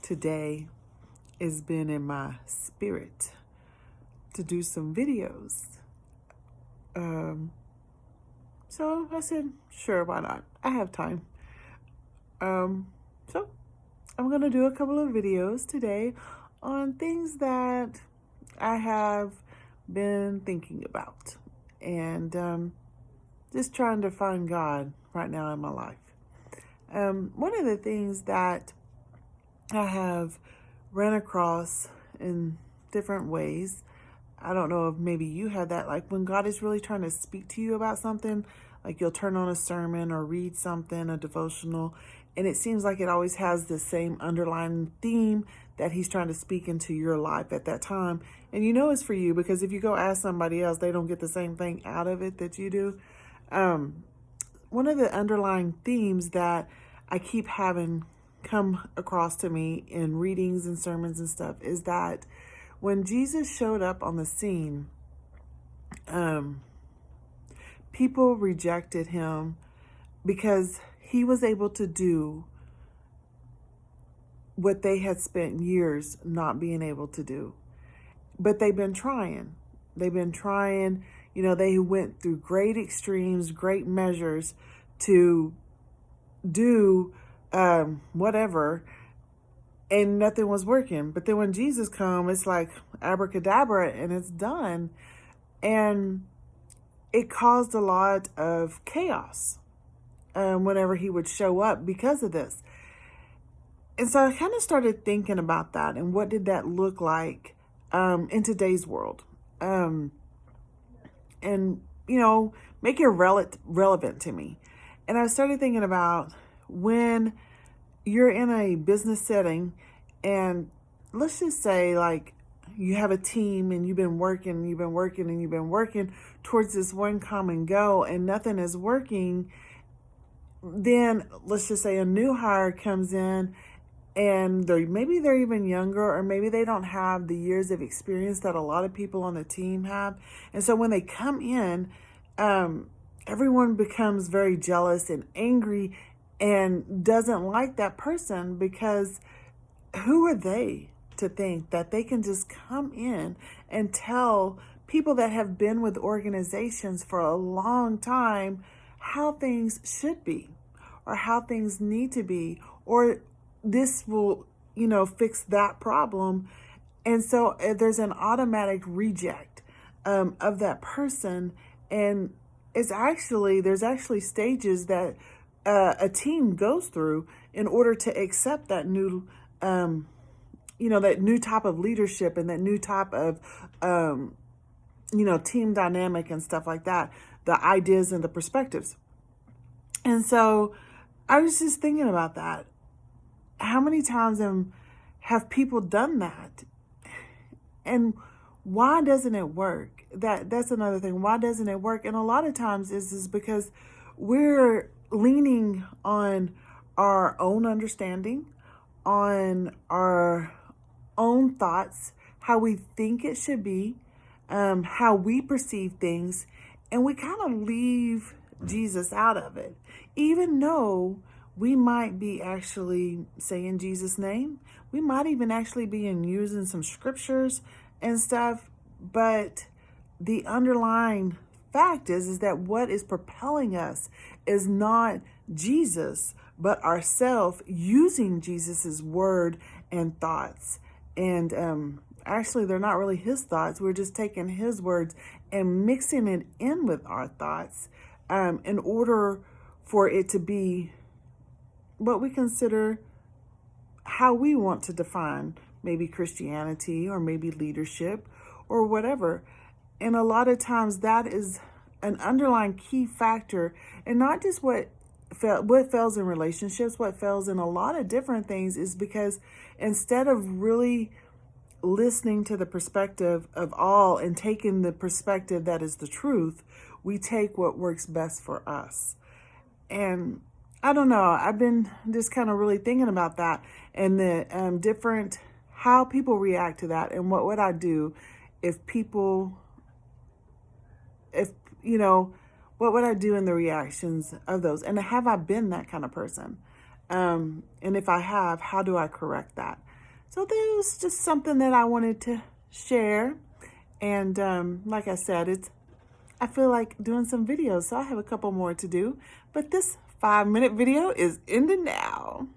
today it's been in my spirit to do some videos. So I said, sure, why not? I have time. So I'm going to do a couple of videos today on things that I have been thinking about and just trying to find God right now in my life. One of the things that I have ran across in different ways, I don't know if maybe you had that, like when God is really trying to speak to you about something, like you'll turn on a sermon or read something, a devotional, and it seems like it always has the same underlying theme that he's trying to speak into your life at that time. And you know it's for you because if you go ask somebody else, they don't get the same thing out of it that you do. One of the underlying themes that I keep having come across to me in readings and sermons and stuff is that when Jesus showed up on the scene, people rejected him because he was able to do what they had spent years not being able to do. But they've been trying. They went through great extremes, great measures to do whatever, and nothing was working. But then when Jesus comes, it's like abracadabra and it's done. And it caused a lot of chaos whenever he would show up because of this. And so I kind of started thinking about that and what did that look like in today's world. And, make it relevant to me. And I started thinking about when you're in a business setting and let's just say like you have a team and you've been working towards this one common goal and nothing is working. Then let's just say a new hire comes in and maybe they're even younger or maybe they don't have the years of experience that a lot of people on the team have. And so when they come in, everyone becomes very jealous and angry and doesn't like that person because who are they to think that they can just come in and tell people that have been with organizations for a long time how things should be or how things need to be or this will, fix that problem. And so there's an automatic reject of that person. And there's actually stages that a team goes through in order to accept that new, that new type of leadership and that new type of, team dynamic and stuff like that, the ideas and the perspectives. And so I was just thinking about that. How many times have people done that? And why doesn't it work? That's another thing. Why doesn't it work? And a lot of times is because we're leaning on our own understanding, on our own thoughts, how we think it should be, how we perceive things, and we kind of leave Jesus out of it, even though we might be actually saying Jesus' name. We might even actually be using some scriptures and stuff. But the underlying fact is that what is propelling us is not Jesus, but ourselves using Jesus's word and thoughts. And actually, they're not really his thoughts. We're just taking his words and mixing it in with our thoughts in order for it to be what we consider how we want to define maybe Christianity or maybe leadership or whatever. And a lot of times that is an underlying key factor, and not just what fails in relationships, what fails in a lot of different things is because instead of really listening to the perspective of all and taking the perspective that is the truth, we take what works best for us. And I don't know, I've been just kind of really thinking about that and the different, how people react to that and what would I do what would I do in the reactions of those? And have I been that kind of person? And if I have, how do I correct that? So that was just something that I wanted to share. And like I said, I feel like doing some videos, so I have a couple more to do. But this 5-minute video is ending now.